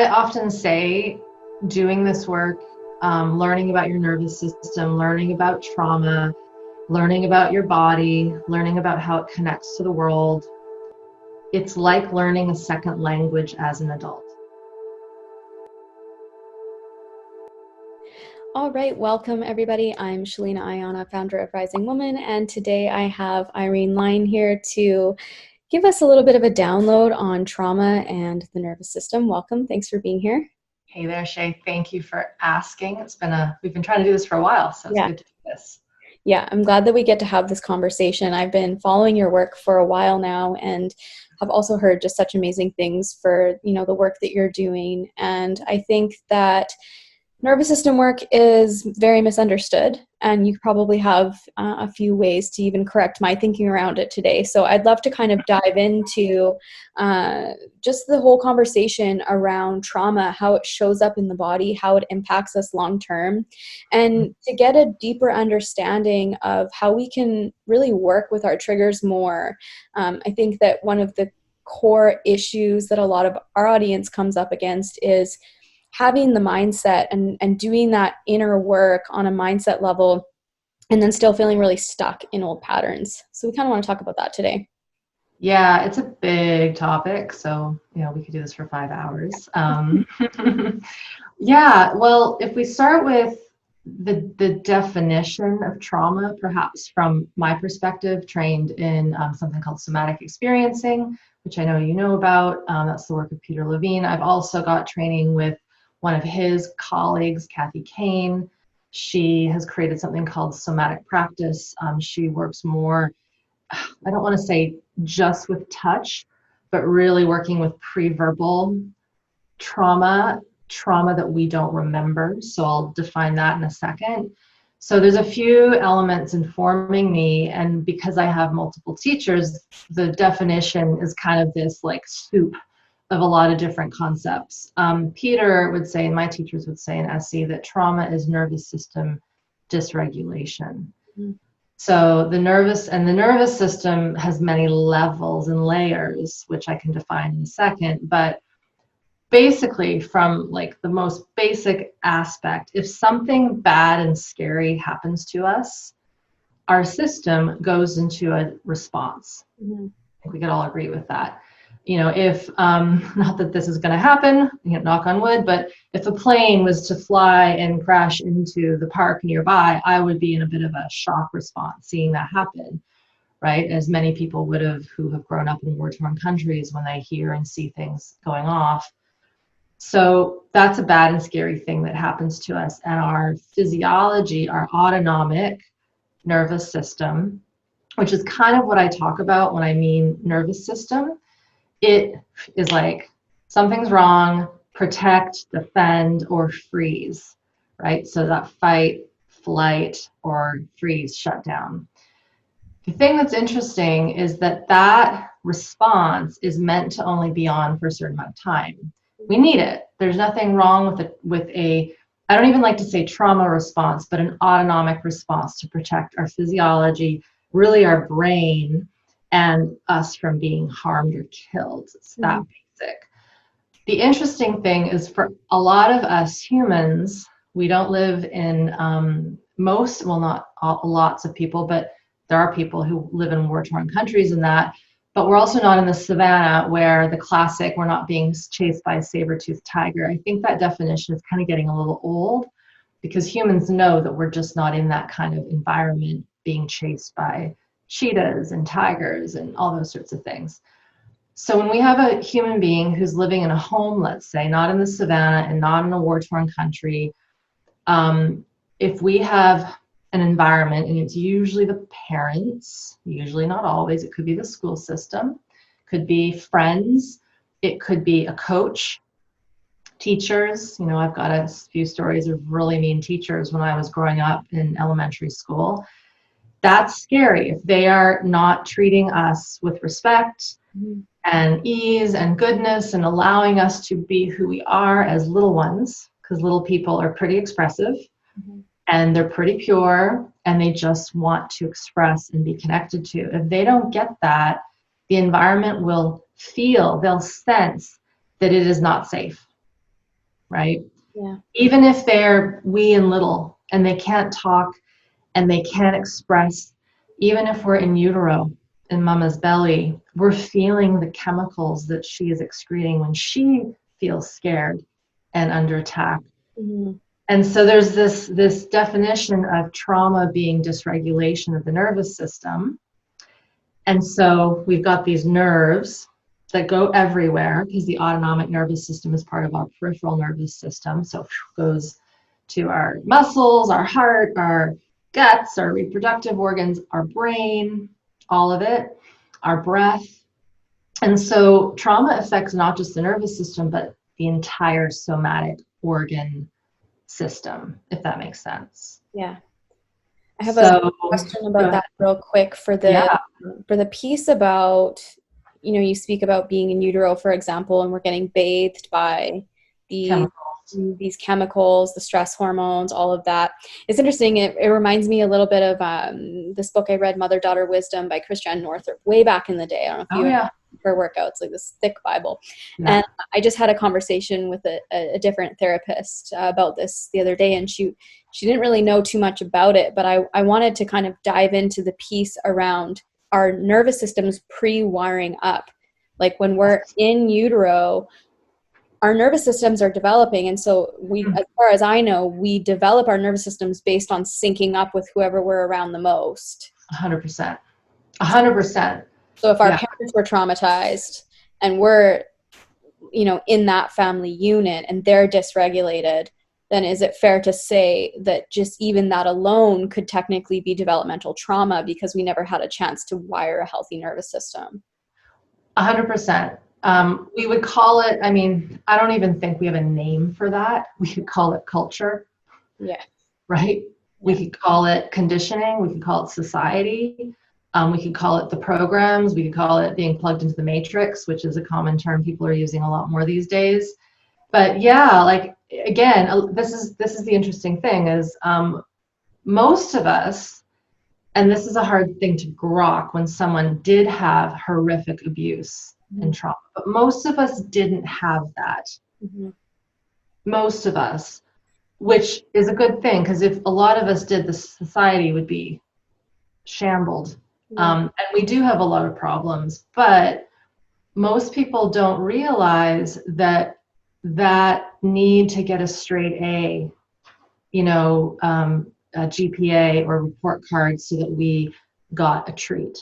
I often say, doing this work, learning about your nervous system, learning about trauma, learning about your body, learning about how it connects to the world, it's like learning a second language as an adult. All right, welcome everybody. I'm Sheleana Aiyana, founder of Rising Woman, and today I have Irene Lyon here to give us a little bit of a download on trauma and the nervous system. Welcome, thanks for being here. Hey there, Shay. Thank you for asking. We've been trying to do this for a while, so it's good to do this. Yeah, I'm glad that we get to have this conversation. I've been following your work for a while now and have also heard just such amazing things for, the work that you're doing. And I think that nervous system work is very misunderstood, and you probably have a few ways to even correct my thinking around it today. So I'd love to kind of dive into just the whole conversation around trauma, how it shows up in the body, how it impacts us long term, and to get a deeper understanding of how we can really work with our triggers more. I think that one of the core issues that a lot of our audience comes up against is having the mindset and doing that inner work on a mindset level and then still feeling really stuck in old patterns. So we kind of want to talk about that today. Yeah, it's a big topic. So, we could do this for 5 hours. Yeah, well, if we start with the definition of trauma, perhaps from my perspective, trained in something called somatic experiencing, which I know you know about. That's the work of Peter Levine. I've also got training with one of his colleagues, Kathy Kane. She has created something called somatic practice. She works more, I don't want to say just with touch, but really working with preverbal trauma that we don't remember. So I'll define that in a second. So there's a few elements informing me, and because I have multiple teachers, the definition is kind of this like soup of a lot of different concepts. Peter would say, and my teachers would say in SE, that trauma is nervous system dysregulation. Mm-hmm. So the nervous system has many levels and layers, which I can define in a second. But basically, from like the most basic aspect, if something bad and scary happens to us, our system goes into a response. Mm-hmm. I think we could all agree with that. If, not that this is going to happen, knock on wood, but if a plane was to fly and crash into the park nearby, I would be in a bit of a shock response seeing that happen, right? As many people would have who have grown up in war-torn countries when they hear and see things going off. So that's a bad and scary thing that happens to us. And our physiology, our autonomic nervous system, which is kind of what I talk about when I mean nervous system, it is like something's wrong, protect, defend, or freeze, right? So that fight, flight, or freeze, shut down. The thing that's interesting is that response is meant to only be on for a certain amount of time. We need it. There's nothing wrong with a, I don't even like to say trauma response, but an autonomic response to protect our physiology, really our brain, and us from being harmed or killed. It's that basic. The interesting thing is, for a lot of us humans, we don't live in not lots of people, but there are people who live in war-torn countries and that, but we're also not in the savannah where the classic, we're not being chased by a saber-toothed tiger. I think that definition is kind of getting a little old, because humans know that we're just not in that kind of environment being chased by cheetahs and tigers and all those sorts of things. So when we have a human being who's living in a home, let's say, not in the savannah and not in a war-torn country, if we have an environment, and it's usually the parents, usually not always, it could be the school system, could be friends, it could be a coach, teachers. I've got a few stories of really mean teachers when I was growing up in elementary school. That's scary if they are not treating us with respect and ease and goodness and allowing us to be who we are as little ones, because little people are pretty expressive and they're pretty pure and they just want to express and be connected to. If they don't get that, the environment will feel, they'll sense that it is not safe. right? Yeah. Even if they're wee and little and they can't talk and they can't express, even if we're in utero, in mama's belly, we're feeling the chemicals that she is excreting when she feels scared and under attack. Mm-hmm. And so there's this definition of trauma being dysregulation of the nervous system. And so we've got these nerves that go everywhere because the autonomic nervous system is part of our peripheral nervous system. So it goes to our muscles, our heart, our guts, our reproductive organs, our brain, all of it, our breath. And so trauma affects not just the nervous system, but the entire somatic organ system, if that makes sense. Yeah. I have a So, question about that real quick for the piece about, you speak about being in utero, for example, and we're getting bathed by these chemicals, the stress hormones, all of that. It's interesting. It reminds me a little bit of this book I read, Mother, Daughter, Wisdom by Christiane Northrup, way back in the day. I don't know if you remember her workouts, like this thick Bible. Yeah. And I just had a conversation with a different therapist about this the other day, and she didn't really know too much about it, but I wanted to kind of dive into the piece around our nervous systems pre-wiring up. Like when we're in utero, our nervous systems are developing. And so as far as I know, we develop our nervous systems based on syncing up with whoever we're around the most. 100%. 100%. So if our parents were traumatized and we're, in that family unit and they're dysregulated, then is it fair to say that just even that alone could technically be developmental trauma because we never had a chance to wire a healthy nervous system? 100%. We would call it, I don't even think we have a name for that. We could call it culture. Yeah. Right? We could call it conditioning. We could call it society. We could call it the programs. We could call it being plugged into the matrix, which is a common term people are using a lot more these days. But yeah, like, again, this is the interesting thing is most of us, and this is a hard thing to grok when someone did have horrific abuse and trauma, but most of us didn't have that. Mm-hmm. Most of us, which is a good thing, because if a lot of us did, the society would be shambled. And we do have a lot of problems, but most people don't realize that need to get a straight A, a GPA or report card so that we got a treat.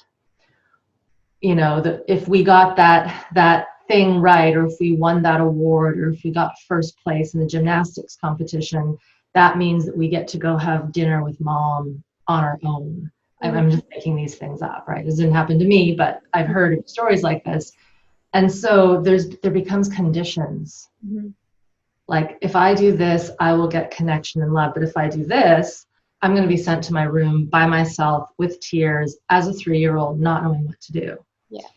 That if we got that thing right, or if we won that award, or if we got first place in the gymnastics competition, that means that we get to go have dinner with mom on our own. I'm just making these things up, right? This didn't happen to me, but I've heard stories like this. And so there becomes conditions. Mm-hmm. Like, if I do this, I will get connection and love. But if I do this, I'm going to be sent to my room by myself with tears as a 3-year-old, not knowing what to do. Yeah.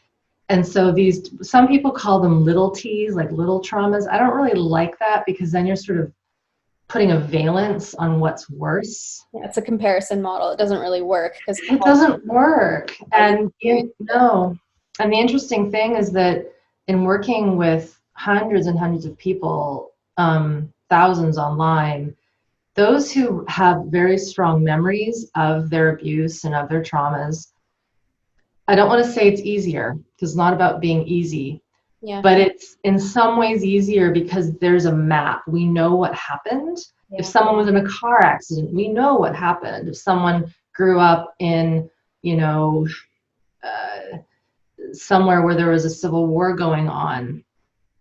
And so some people call them little T's, like little traumas. I don't really like that, because then you're sort of putting a valence on what's worse. Yeah, it's a comparison model. It doesn't really work. It doesn't work. And and the interesting thing is that in working with hundreds and hundreds of people, thousands online, those who have very strong memories of their abuse and of their traumas, I don't want to say it's easier, because it's not about being easy. Yeah. But it's in some ways easier because there's a map. We know what happened. Yeah. If someone was in a car accident, we know what happened. If someone grew up in, somewhere where there was a civil war going on,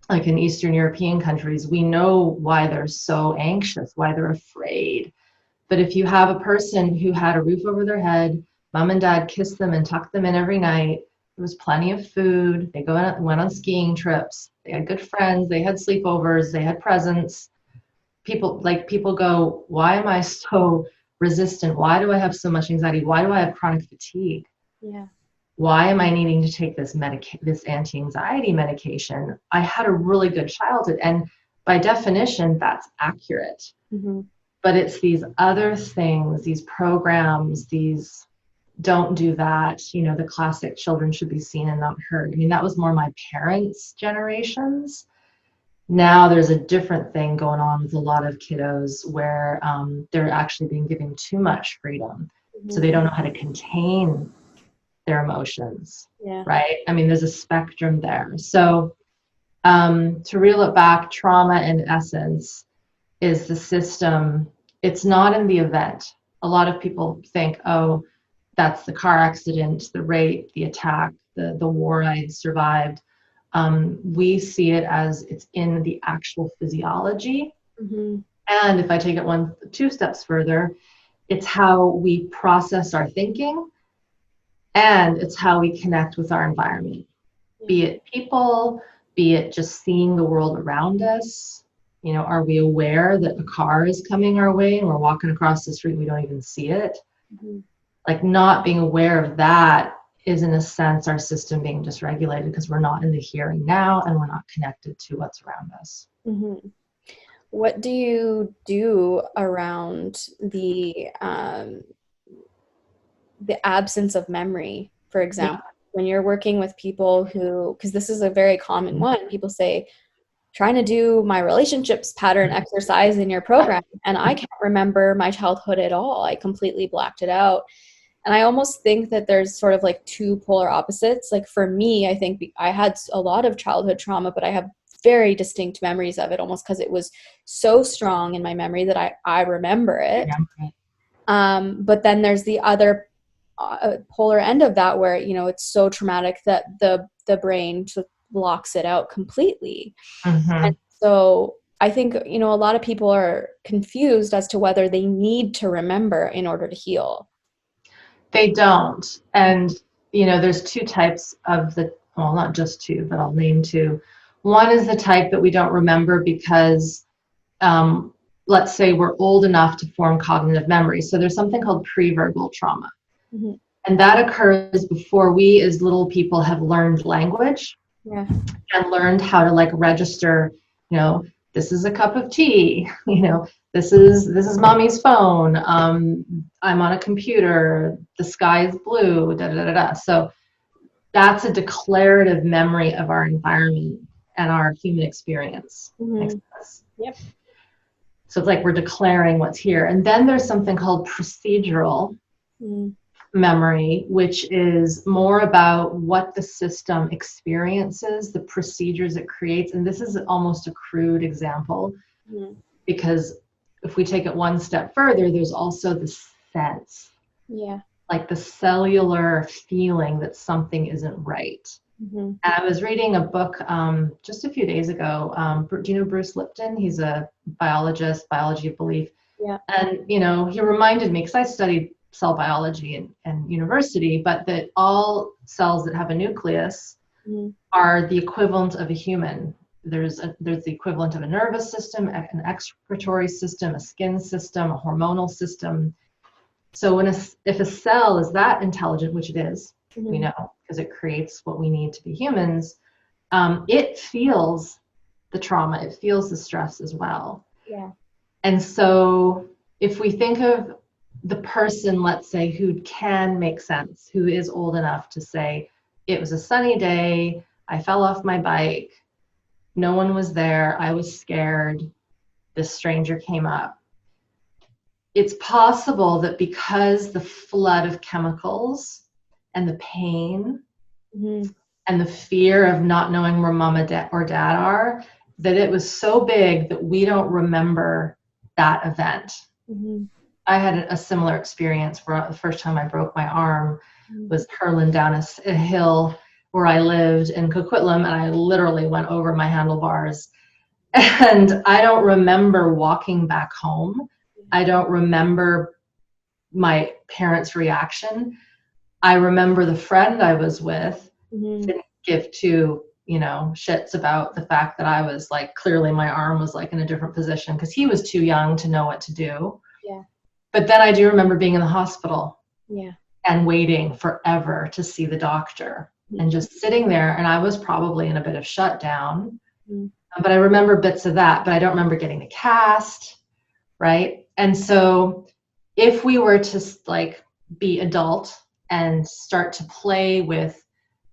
like in Eastern European countries, we know why they're so anxious, why they're afraid. But if you have a person who had a roof over their head, mom and dad kissed them and tucked them in every night, there was plenty of food, they went on skiing trips, they had good friends, they had sleepovers, they had presents. People go, why am I so resistant? Why do I have so much anxiety? Why do I have chronic fatigue? Yeah. Why am I needing to take this anti-anxiety medication? I had a really good childhood, and by definition, that's accurate. Mm-hmm. But it's these other things, these programs, these don't do that, the classic children should be seen and not heard. That was more my parents' generations. Now there's a different thing going on with a lot of kiddos where they're actually being given too much freedom. So they don't know how to contain their emotions, Yeah. right? I mean, there's a spectrum there. So to reel it back, trauma in essence is the system. It's not in the event. A lot of people think, oh, that's the car accident, the rape, the attack, the war I survived. We see it as it's in the actual physiology. Mm-hmm. And if I take it two steps further, it's how we process our thinking, and it's how we connect with our environment, be it people, be it just seeing the world around us. You know, are we aware that a car is coming our way and we're walking across the street, we don't even see it? Mm-hmm. Like, not being aware of that is, in a sense, our system being dysregulated because we're not in the here and now and we're not connected to what's around us. Mm-hmm. What do you do around the absence of memory, for example, when you're working with people who, because this is a very common one, people say, trying to do my relationships pattern exercise in your program, and I can't remember my childhood at all. I completely blacked it out. And I almost think that there's sort of like two polar opposites. Like for me, I think I had a lot of childhood trauma, but I have very distinct memories of it, almost because it was so strong in my memory that I remember it. But then there's the other polar end of that, where, you know, it's so traumatic that the brain just blocks it out completely. Mm-hmm. And so I think, you know, a lot of people are confused as to whether they need to remember in order to heal. They don't. And, you know, there's two types of well, not just two, but I'll name two. One is the type that we don't remember because, let's say we're old enough to form cognitive memory. So there's something called preverbal trauma. Mm-hmm. And that occurs before we as little people have learned language. Yeah. And learned how to like register, you know, this is a cup of tea, you know, this is mommy's phone, I'm on a computer, the sky is blue, da da da da. So that's a declarative memory of our environment and our human experience. Mm-hmm. Yep. So it's like we're declaring what's here. And then there's something called procedural memory, which is more about what the system experiences, the procedures it creates. And this is almost a crude example because if we take it one step further, there's also the sense, like the cellular feeling that something isn't right. And I was reading a book just a few days ago. Do you know Bruce Lipton? He's a biologist, biology of belief. Yeah. And, you know, he reminded me, because I studied cell biology and university, but that all cells that have a nucleus are the equivalent of a human. There's the equivalent of a nervous system, an excretory system, a skin system, a hormonal system. So if a cell is that intelligent, which it is, we know, because it creates what we need to be humans, it feels the trauma, it feels the stress as well. Yeah. And so if we think of the person, let's say, who can make sense, who is old enough to say, it was a sunny day, I fell off my bike, no one was there, I was scared, this stranger came up. It's possible that because the flood of chemicals and the pain and the fear of not knowing where mom or dad are, that it was so big that we don't remember that event. I had a similar experience where the first time I broke my arm was hurling down a hill where I lived in Coquitlam, and I literally went over my handlebars. And I don't remember walking back home. I don't remember my parents' reaction. I remember the friend I was with didn't give two, you know, shits about the fact that I was like, clearly my arm was like in a different position because he was too young to know what to do. Yeah. But then I do remember being in the hospital and waiting forever to see the doctor and just sitting there. And I was probably in a bit of shutdown, but I remember bits of that, but I don't remember getting the cast, right? And so if we were to like be adult and start to play with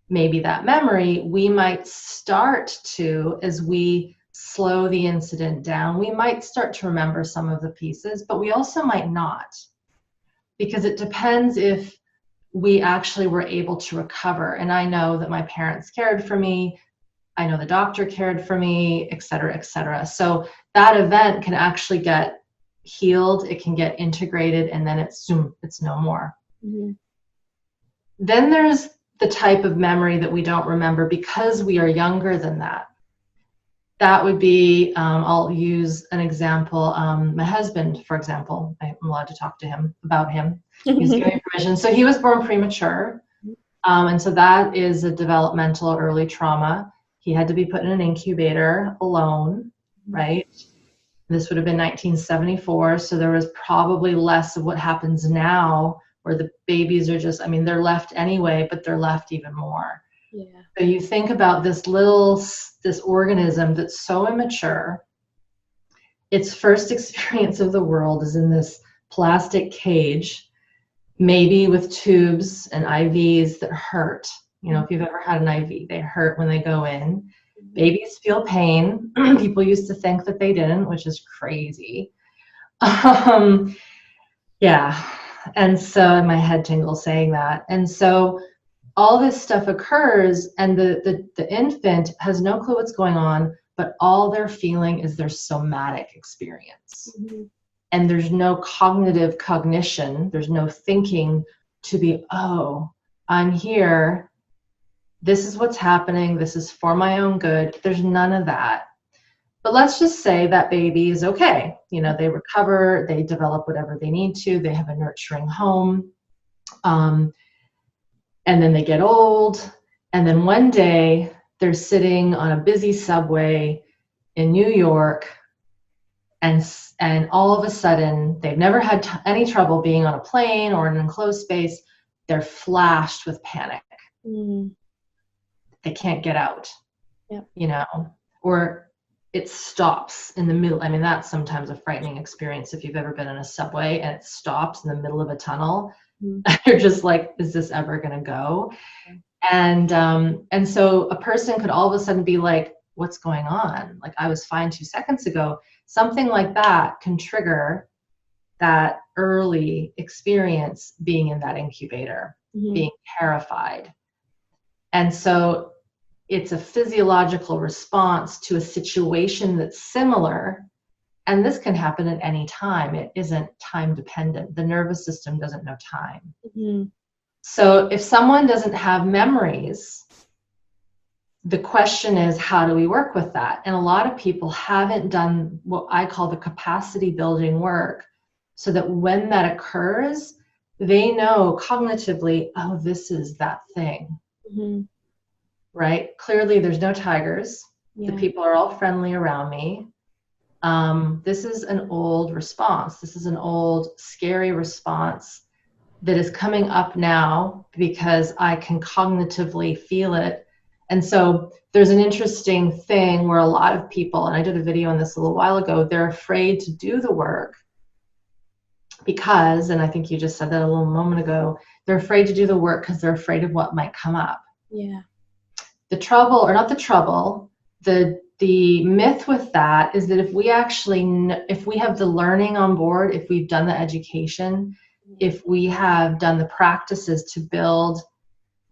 maybe that memory, we might start to, as we slow the incident down. We might start to remember some of the pieces, but we also might not, because it depends if we actually were able to recover. And I know that my parents cared for me. I know the doctor cared for me, et cetera, et cetera. So that event can actually get healed. It can get integrated, and then it's no more. Mm-hmm. Then there's the type of memory that we don't remember because we are younger than that. That would be, I'll use an example. My husband, for example, I'm allowed to talk to him about him. He's giving me permission. So he was born premature. And so that is a developmental early trauma. He had to be put in an incubator alone, right? This would have been 1974. So there was probably less of what happens now, where the babies are just, I mean, they're left anyway, but they're left even more. Yeah. So you think about this organism that's so immature. Its first experience of the world is in this plastic cage, maybe with tubes and IVs that hurt. You know, if you've ever had an IV, they hurt when they go in. Babies feel pain. People used to think that they didn't, which is crazy. Yeah. And so my head tingles saying that. And so all this stuff occurs, and the infant has no clue what's going on, but all they're feeling is their somatic experience. Mm-hmm. And there's no cognition, there's no thinking to be, oh, I'm here, this is what's happening, this is for my own good. There's none of that. But let's just say that baby is okay. You know, they recover, they develop whatever they need to, they have a nurturing home. And then they get old, and then one day they're sitting on a busy subway in New York, and all of a sudden, they've never had any trouble being on a plane or in an enclosed space. They're flashed with panic. Mm. They can't get out, you know, or it stops in the middle. I mean, that's sometimes a frightening experience if you've ever been in a subway and it stops in the middle of a tunnel. You're just like, is this ever going to go? And so a person could all of a sudden be like, what's going on? Like, I was fine 2 seconds ago. Something like that can trigger that early experience being in that incubator, being terrified. And so it's a physiological response to a situation that's similar. And this can happen at any time. It isn't time dependent. The nervous system doesn't know time. Mm-hmm. So if someone doesn't have memories, the question is, how do we work with that? And a lot of people haven't done what I call the capacity building work, so that when that occurs, they know cognitively, oh, this is that thing. Mm-hmm. Right? Clearly, there's no tigers. Yeah. The people are all friendly around me. This is an old response. This is an old, scary response that is coming up now because I can cognitively feel it. And so there's an interesting thing where a lot of people, and I did a video on this a little while ago, they're afraid to do the work because, and I think you just said that a little moment ago, they're afraid to do the work because they're afraid of what might come up. Yeah. The trouble, or not the trouble, the myth with that is that if we have the learning on board, if we've done the education, if we have done the practices to build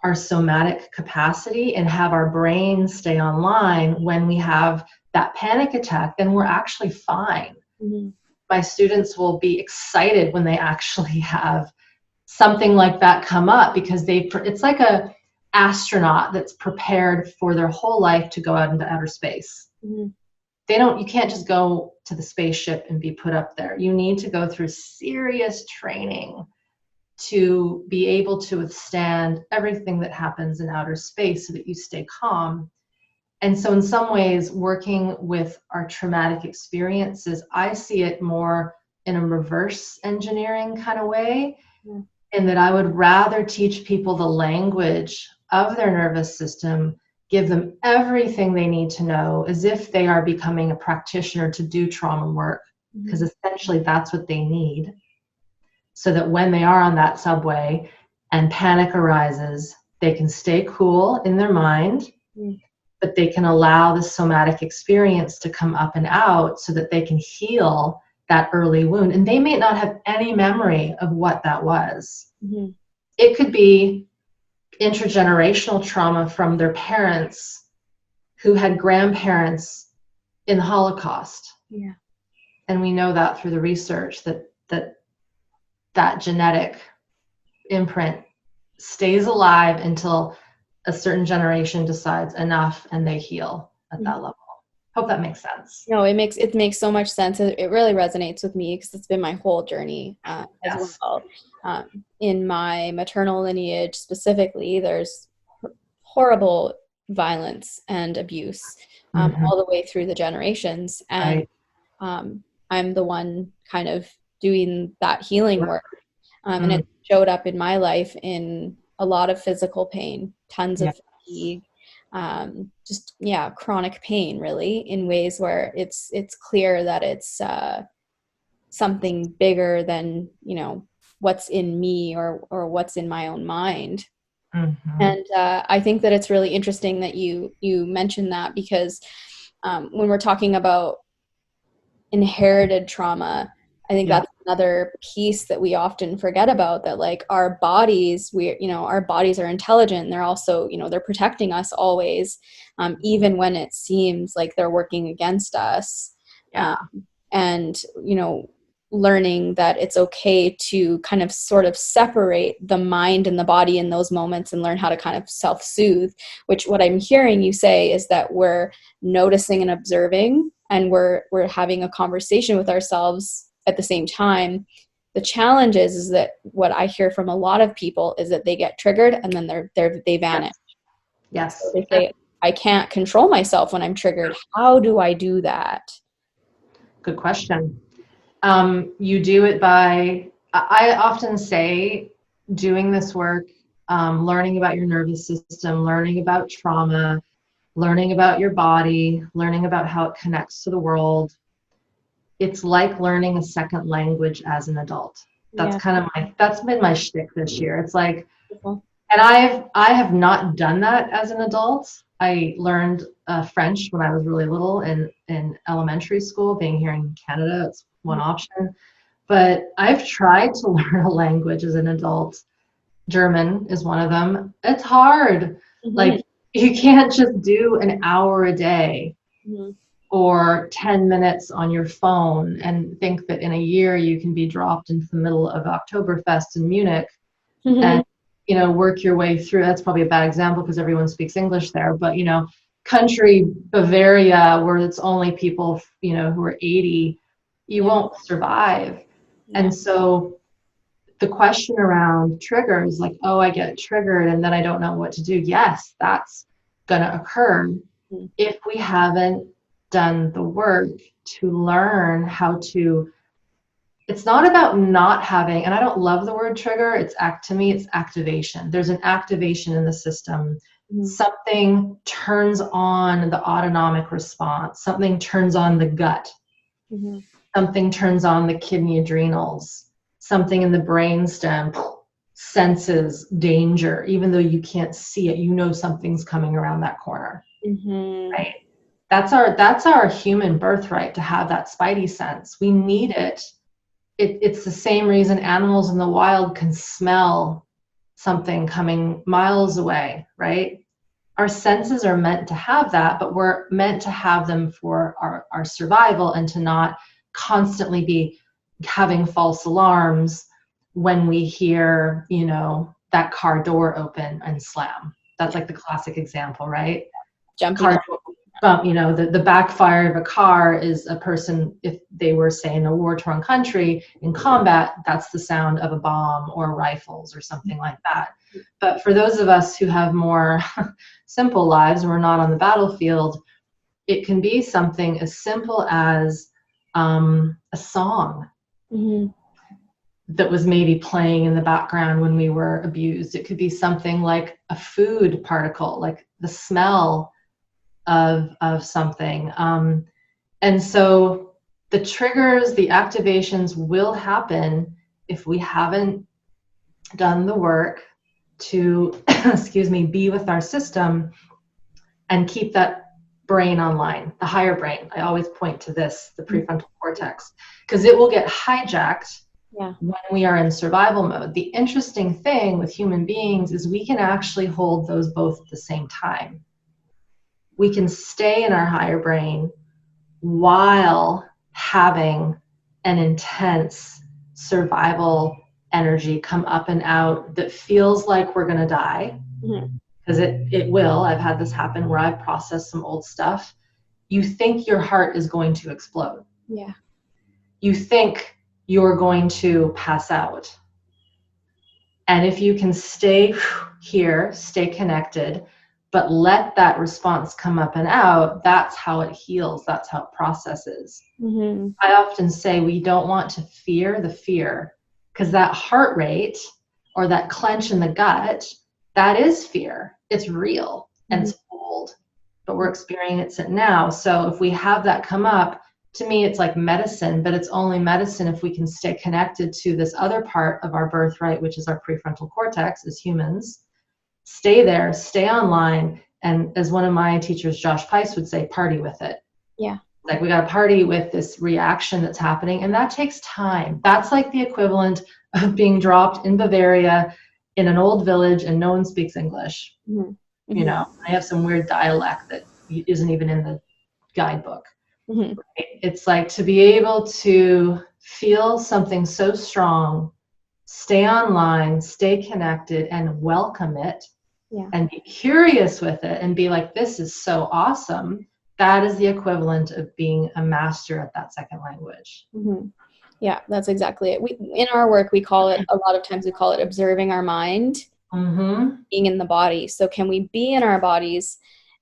our somatic capacity and have our brain stay online when we have that panic attack, then we're actually fine. Mm-hmm. My students will be excited when they actually have something like that come up, because it's like a astronaut that's prepared for their whole life to go out into outer space. Mm-hmm. You can't just go to the spaceship and be put up there. You need to go through serious training to be able to withstand everything that happens in outer space so that you stay calm. And so in some ways, working with our traumatic experiences, I see it more in a reverse engineering kind of way, in that I would rather teach people the language of their nervous system, give them everything they need to know as if they are becoming a practitioner to do trauma work, because essentially that's what they need. So that when they are on that subway and panic arises, they can stay cool in their mind. but they can allow the somatic experience to come up and out so that they can heal that early wound. And they may not have any memory of what that was. Mm-hmm. It could be intergenerational trauma from their parents who had grandparents in the Holocaust. Yeah. And we know that through the research that genetic imprint stays alive until a certain generation decides enough and they heal at that level. Hope that makes sense. No, it makes so much sense. It really resonates with me because it's been my whole journey as well. In my maternal lineage specifically, there's horrible violence and abuse all the way through the generations. And I'm the one kind of doing that healing work. And it showed up in my life in a lot of physical pain, tons of fatigue, just chronic pain, really, in ways where it's clear that it's something bigger than what's in me or what's in my own mind. And I think that it's really interesting that you mentioned that, because when we're talking about inherited trauma, I think that's another piece that we often forget about, that like our bodies, our bodies are intelligent. They're also, they're protecting us always, even when it seems like they're working against us. And, learning that it's okay to kind of sort of separate the mind and the body in those moments and learn how to kind of self-soothe, which what I'm hearing you say is that we're noticing and observing, and we're having a conversation with ourselves at the same time. The challenge is that what I hear from a lot of people is that they get triggered and then they vanish. Yes. So they say, I can't control myself when I'm triggered. How do I do that? Good question. You do it by, I often say, doing this work, learning about your nervous system, learning about trauma, learning about your body, learning about how it connects to the world. It's like learning a second language as an adult. That's that's been my shtick this year. It's like, and I have not done that as an adult. I learned French when I was really little in elementary school. Being here in Canada, it's one option. But I've tried to learn a language as an adult. German is one of them. It's hard. Like, you can't just do an hour a day or 10 minutes on your phone and think that in a year you can be dropped into the middle of Oktoberfest in Munich and work your way through. That's probably a bad example because everyone speaks English there, but country Bavaria, where it's only people who are 80, you won't survive. And so the question around triggers, like, oh, I get triggered and then I don't know what to do. Yes, that's gonna occur if we haven't done the work to learn how to. It's not about not having, and I don't love the word trigger. To me, it's activation. There's an activation in the system. Something turns on the autonomic response. Something turns on the gut. Something turns on the kidney adrenals. Something in the brainstem senses danger, even though you can't see it. Something's coming around that corner. Right? That's our human birthright, to have that spidey sense. We need it. It's the same reason animals in the wild can smell something coming miles away, right? Our senses are meant to have that, but we're meant to have them for our survival, and to not constantly be having false alarms when we hear, that car door open and slam. That's like the classic example, right? Car door bump, the backfire of a car is a person, if they were, say, in a war-torn country in combat, that's the sound of a bomb or rifles or something like that. But for those of us who have more simple lives, we're not on the battlefield, it can be something as simple as a song that was maybe playing in the background when we were abused. It could be something like a food particle, like the smell of something. And so the triggers, the activations will happen if we haven't done the work to, be with our system and keep that brain online, the higher brain. I always point to this, the prefrontal cortex, because it will get hijacked when we are in survival mode. The interesting thing with human beings is we can actually hold those both at the same time. We can stay in our higher brain while having an intense survival energy come up and out that feels like we're going to die. Because it will. I've had this happen where I've processed some old stuff. You think your heart is going to explode. Yeah. You think you're going to pass out. And if you can stay here, stay connected, but let that response come up and out, that's how it heals. That's how it processes. I often say we don't want to fear the fear, because that heart rate or that clench in the gut, that is fear. It's real and it's old, but we're experiencing it now. So if we have that come up, to me, it's like medicine, but it's only medicine if we can stay connected to this other part of our birthright, which is our prefrontal cortex as humans. Stay there, stay online. And as one of my teachers, Josh Pice, would say, party with it. Yeah. Like, we got to party with this reaction that's happening. And that takes time. That's like the equivalent of being dropped in Bavaria in an old village and no one speaks English. You know, I have some weird dialect that isn't even in the guidebook. Right? It's like to be able to feel something so strong, stay online, stay connected, and welcome it, and be curious with it and be like, this is so awesome. That is the equivalent of being a master at that second language. Yeah, that's exactly it. In our work, we call it, a lot of times we call it observing our mind, being in the body. So can we be in our bodies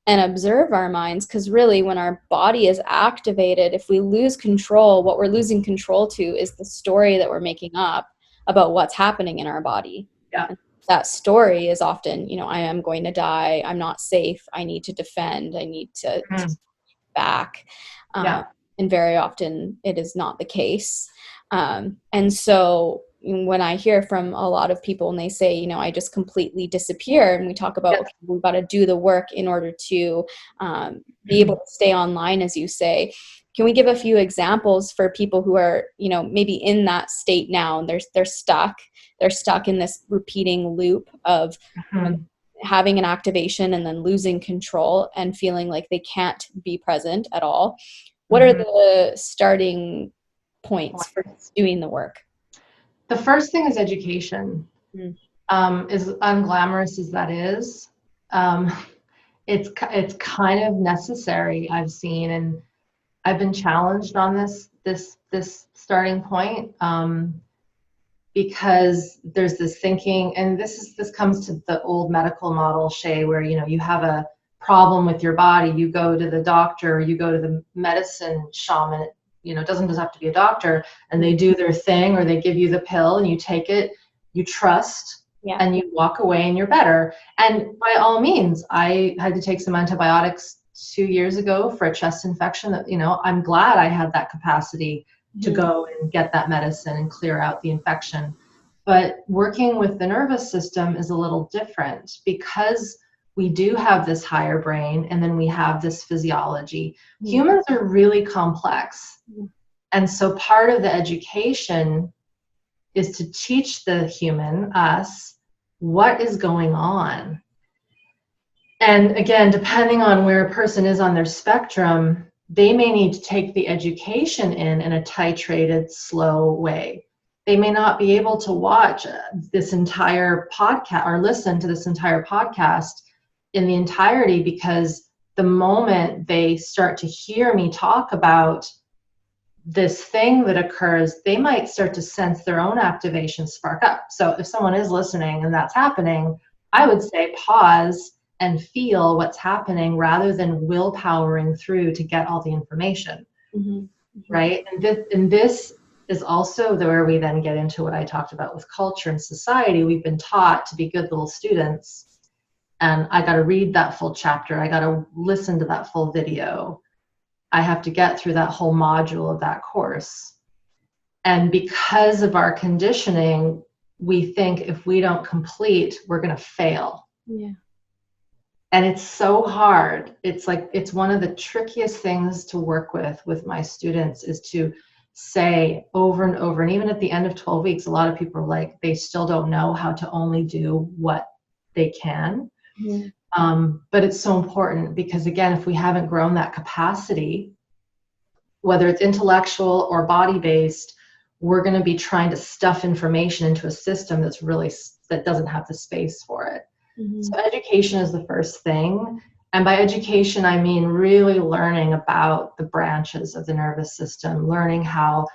and observe our minds? Because really, when our body is activated, if we lose control, what we're losing control to is the story that we're making up about what's happening in our body. And that story is often, you know, I am going to die. I'm not safe. I need to defend. I need to back. And very often it is not the case. And so when I hear from a lot of people and they say, you know, I just completely disappear, and we talk about, okay, we've got to do the work in order to be able to stay online, as you say. Can we give a few examples for people who are, you know, maybe in that state now, and they're stuck in this repeating loop of having an activation and then losing control and feeling like they can't be present at all? What are the starting points for doing the work? The first thing is education. As unglamorous as that is, it's kind of necessary, I've seen, and I've been challenged on this starting point, because there's this thinking, and this comes to the old medical model, Shay, where, you know, you have a problem with your body, you go to the doctor, you go to the medicine shaman, you know, it doesn't just have to be a doctor, and they do their thing, or they give you the pill and you take it, you trust, and you walk away and you're better. And by all means, I had to take some antibiotics 2 years ago for a chest infection that, you know, I'm glad I had that capacity to go and get that medicine and clear out the infection. But working with the nervous system is a little different, because we do have this higher brain and then we have this physiology. Humans are really complex. And so part of the education is to teach the human, us, what is going on. And again, depending on where a person is on their spectrum, they may need to take the education in a titrated, slow way. They may not be able to watch this entire podcast or listen to this entire podcast in the entirety, because the moment they start to hear me talk about this thing that occurs, they might start to sense their own activation spark up. So if someone is listening and that's happening, I would say pause and feel what's happening rather than willpowering through to get all the information. Right? And this is also where we then get into what I talked about with culture and society. We've been taught to be good little students, and I got to read that full chapter. I got to listen to that full video. I have to get through that whole module of that course. And because of our conditioning, we think if we don't complete, we're going to fail. And it's so hard. It's like, it's one of the trickiest things to work with my students, is to say over and over. And even at the end of 12 weeks, a lot of people are like, they still don't know how to only do what they can. But it's so important, because again, if we haven't grown that capacity, whether it's intellectual or body-based, we're going to be trying to stuff information into a system that doesn't have the space for it. So education is the first thing. And by education, I mean really learning about the branches of the nervous system, learning how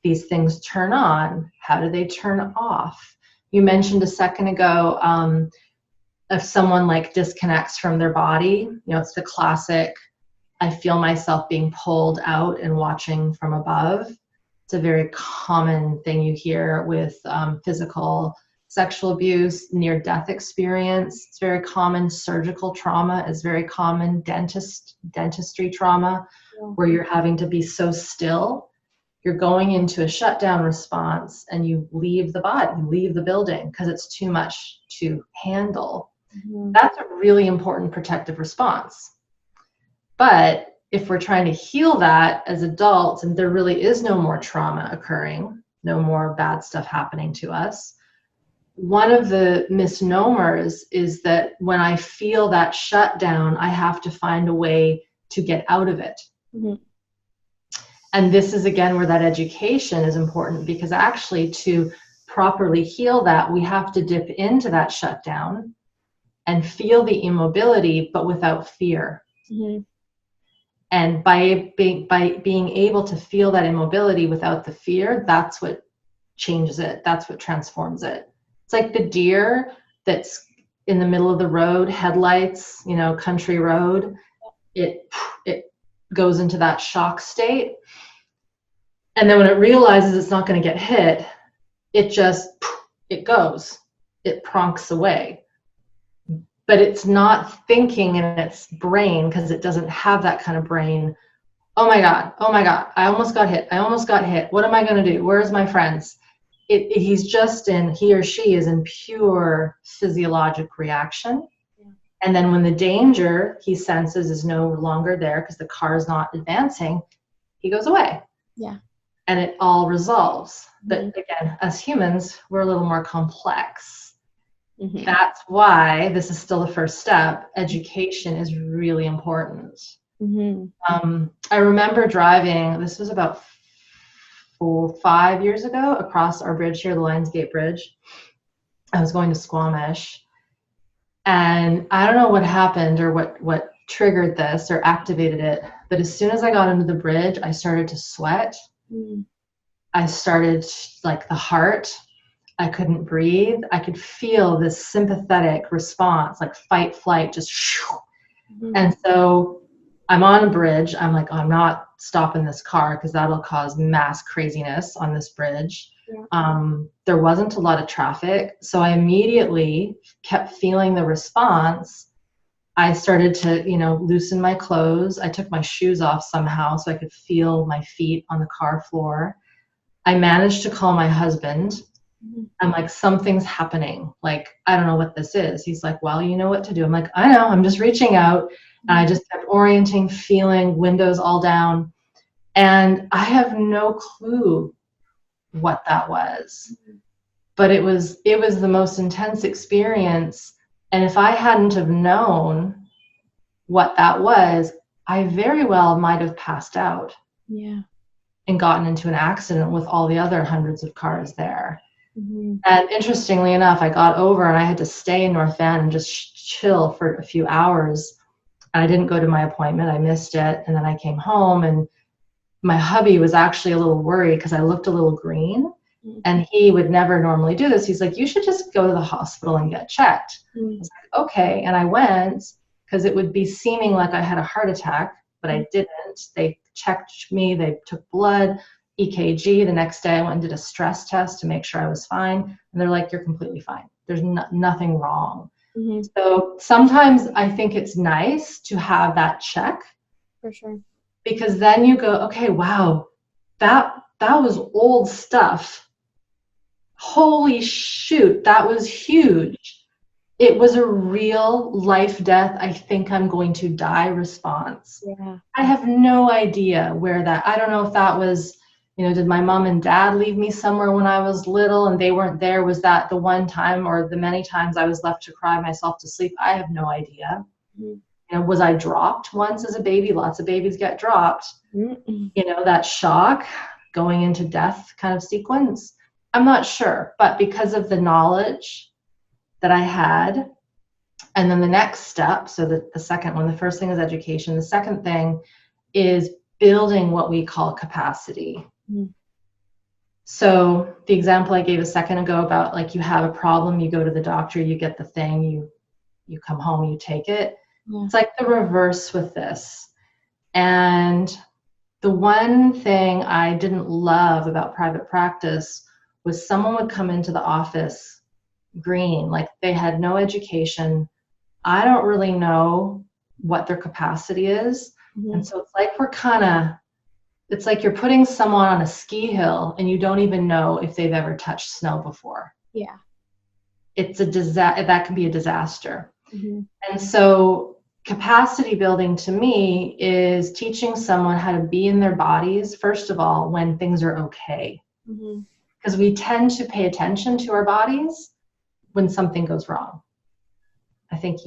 these things turn on, how do they turn off. You mentioned a second ago, if someone like disconnects from their body, it's the classic, I feel myself being pulled out and watching from above. It's a very common thing you hear with physical, sexual abuse, near-death experience. It's very common. Surgical trauma is very common. Dentistry trauma, where you're having to be so still. You're going into a shutdown response and you leave the body, you leave the building because it's too much to handle. That's a really important protective response. But if we're trying to heal that as adults, and there really is no more trauma occurring, no more bad stuff happening to us, one of the misnomers is that when I feel that shutdown, I have to find a way to get out of it. And this is, again, where that education is important, because actually to properly heal that, we have to dip into that shutdown and feel the immobility, but without fear. And by being able to feel that immobility without the fear, that's what changes it. That's what transforms it. It's like the deer that's in the middle of the road, headlights, country road. It goes into that shock state. And then when it realizes it's not going to get hit, it goes. It pronks away. But it's not thinking in its brain, because it doesn't have that kind of brain. Oh my God, I almost got hit. What am I going to do? Where's my friends? He or she is in pure physiologic reaction. And then when the danger he senses is no longer there, because the car is not advancing, he goes away. And it all resolves. But again, as humans, we're a little more complex. That's why this is still the first step. Education is really important. I remember driving, this was about 5 years ago, across our bridge here, the Lionsgate Bridge. I was going to Squamish. And I don't know what happened or what triggered this or activated it, but as soon as I got into the bridge, I started to sweat. I started, like, the heart, I couldn't breathe. I could feel this sympathetic response, like fight, flight, just shoo. And so I'm on a bridge. I'm like, I'm not stopping this car because that'll cause mass craziness on this bridge. There wasn't a lot of traffic. So I immediately kept feeling the response. I started to, loosen my clothes. I took my shoes off somehow so I could feel my feet on the car floor. I managed to call my husband. I'm like, something's happening. Like, I don't know what this is. He's like, well, you know what to do. I'm like, I know, I'm just reaching out. And I just kept orienting, feeling, windows all down. And I have no clue what that was. But it was the most intense experience. And if I hadn't have known what that was, I very well might have passed out. And gotten into an accident with all the other hundreds of cars there. And interestingly enough, I got over and I had to stay in North Van and just chill for a few hours. And I didn't go to my appointment. I missed it. And then I came home, and my hubby was actually a little worried because I looked a little green. And he would never normally do this. He's like, you should just go to the hospital and get checked. I was like, okay. And I went, because it would be seeming like I had a heart attack, but I didn't. They checked me. They took blood. EKG. The next day I went and did a stress test to make sure I was fine. And they're like, you're completely fine. There's nothing wrong. So sometimes I think it's nice to have that check. For sure. Because then you go, okay, wow, that was old stuff. Holy shoot, that was huge. It was a real life death, I think I'm going to die response. Yeah. I have no idea where that, I don't know if that was, did my mom and dad leave me somewhere when I was little and they weren't there? Was that the one time or the many times I was left to cry myself to sleep? I have no idea. Was I dropped once as a baby? Lots of babies get dropped. That shock going into death kind of sequence. I'm not sure, but because of the knowledge that I had, and then the next step, so the second one, the first thing is education. The second thing is building what we call capacity. So the example I gave a second ago about like you have a problem, you go to the doctor, you get the thing, you come home, you take it. It's like the reverse with this. And the one thing I didn't love about private practice was someone would come into the office green, like they had no education. I don't really know what their capacity is. And so it's like it's like you're putting someone on a ski hill and you don't even know if they've ever touched snow before. Yeah. It's a disaster. That can be a disaster. And so capacity building to me is teaching someone how to be in their bodies, first of all, when things are okay. Because we tend to pay attention to our bodies when something goes wrong. I think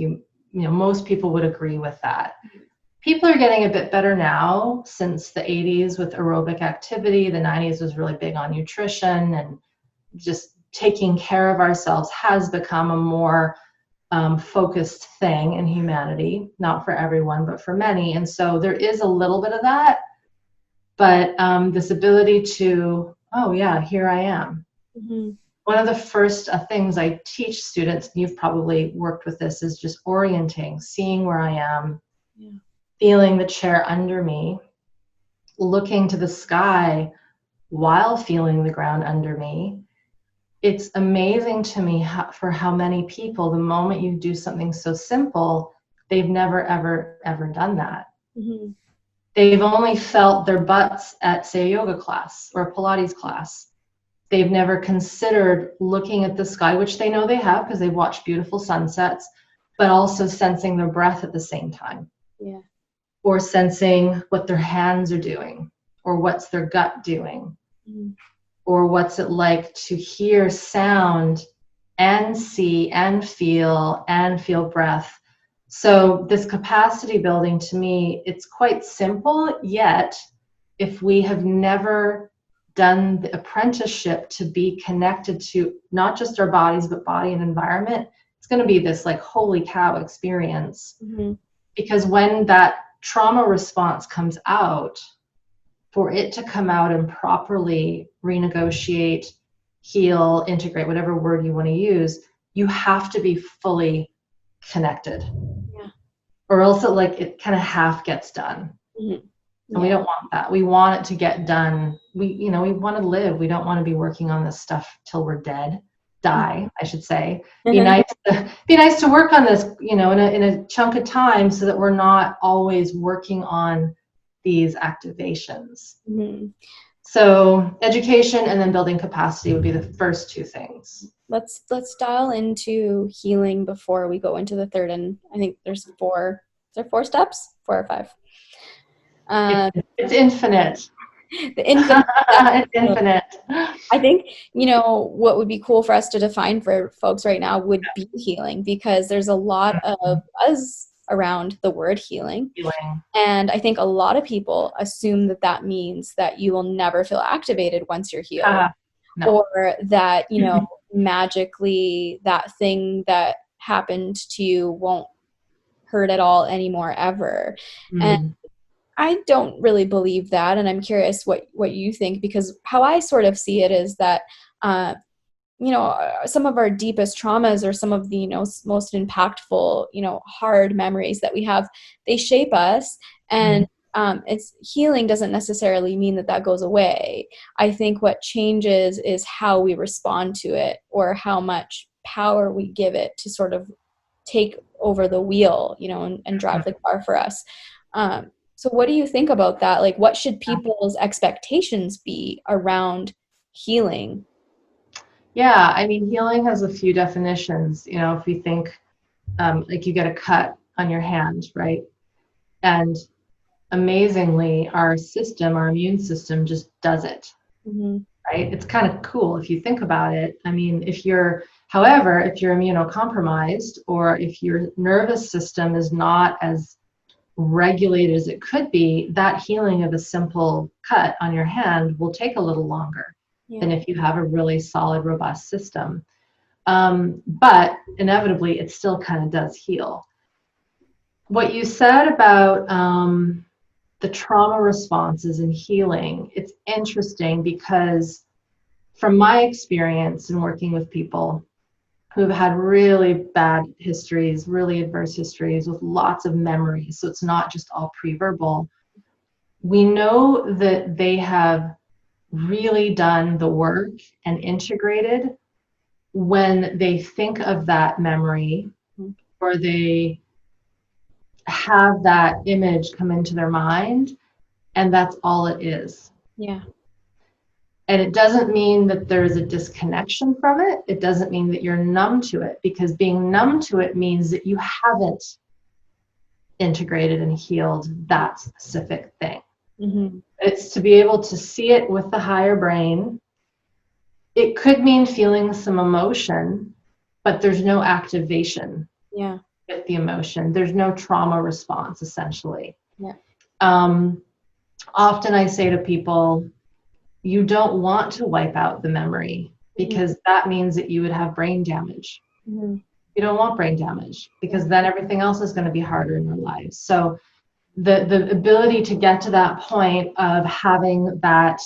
most people would agree with that. People are getting a bit better now since the 80s with aerobic activity. The 90s was really big on nutrition, and just taking care of ourselves has become a more focused thing in humanity, not for everyone, but for many. And so there is a little bit of that, but this ability to, oh yeah, here I am. One of the first things I teach students, and you've probably worked with this, is just orienting, seeing where I am, feeling the chair under me, looking to the sky while feeling the ground under me. It's amazing to me for how many people, the moment you do something so simple, they've never, ever, ever done that. They've only felt their butts at, say, a yoga class or a Pilates class. They've never considered looking at the sky, which they know they have because they've watched beautiful sunsets, but also sensing their breath at the same time. Or sensing what their hands are doing, or what's their gut doing, or what's it like to hear sound and see and feel breath. So this capacity building, to me, it's quite simple, yet if we have never done the apprenticeship to be connected to not just our bodies, but body and environment, it's going to be this like holy cow experience. Because when that trauma response comes out, for it to come out and properly renegotiate, heal, integrate, whatever word you want to use, you have to be fully connected. Or else it kind of half gets done. And we don't want that. We want it to get done. We want to live. We don't want to be working on this stuff till we're dead. Die, I should say. Be nice to work on this, in a chunk of time, so that we're not always working on these activations. So education and then building capacity would be the first two things. Let's dial into healing before we go into the third, and I think there's 4. Is there 4 steps? 4 or 5? It's infinite. The infinite. It's infinite. I think, what would be cool for us to define for folks right now would be healing, because there's a lot of buzz around the word healing. And I think a lot of people assume that means that you will never feel activated once you're healed. No. Or that, magically that thing that happened to you won't hurt at all anymore ever. And I don't really believe that, and I'm curious what you think, because how I sort of see it is that, some of our deepest traumas, or some of the, most impactful, hard memories that we have, they shape us, and it's healing doesn't necessarily mean that goes away. I think what changes is how we respond to it, or how much power we give it to sort of take over the wheel, and drive the car for us. So what do you think about that? Like, what should people's expectations be around healing? Yeah, I mean, healing has a few definitions. You know, if we think like you get a cut on your hand, right? And amazingly, our system, our immune system just does it, Hmm. right? It's kind of cool if you think about it. I mean, however, if you're immunocompromised or if your nervous system is not as regulated as it could be, that healing of a simple cut on your hand will take a little longer than Yeah. if you have a really solid, robust system. But inevitably, it still kind of does heal. What you said about the trauma responses and healing, it's interesting because from my experience in working with people who've had really bad histories, really adverse histories with lots of memories, so it's not just all preverbal, we know that they have really done the work and integrated when they think of that memory Mhm. or they have that image come into their mind, and that's all it is. Yeah. And it doesn't mean that there's a disconnection from it. It doesn't mean that you're numb to it, because being numb to it means that you haven't integrated and healed that specific thing. Hmm. It's to be able to see it with the higher brain. It could mean feeling some emotion, but there's no activation Yeah. with the emotion. There's no trauma response, essentially. Yeah. Um, Often I say to people, you don't want to wipe out the memory Hmm. because that means that you would have brain damage. Hmm. You don't want brain damage Yeah. because then everything else is going to be harder in your lives. So the ability to get to that point of having that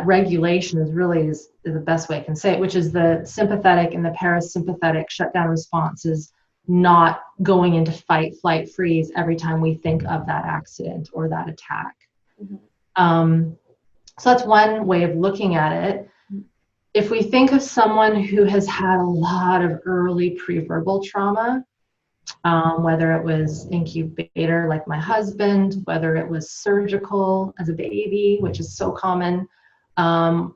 regulation is the best way I can say it, which is the sympathetic and the parasympathetic shutdown responses, not going into fight, flight, freeze every time we think of that accident or that attack. Hmm. Um, so that's one way of looking at it. If we think of someone who has had a lot of early preverbal trauma, whether it was incubator like my husband, whether it was surgical as a baby, which is so common,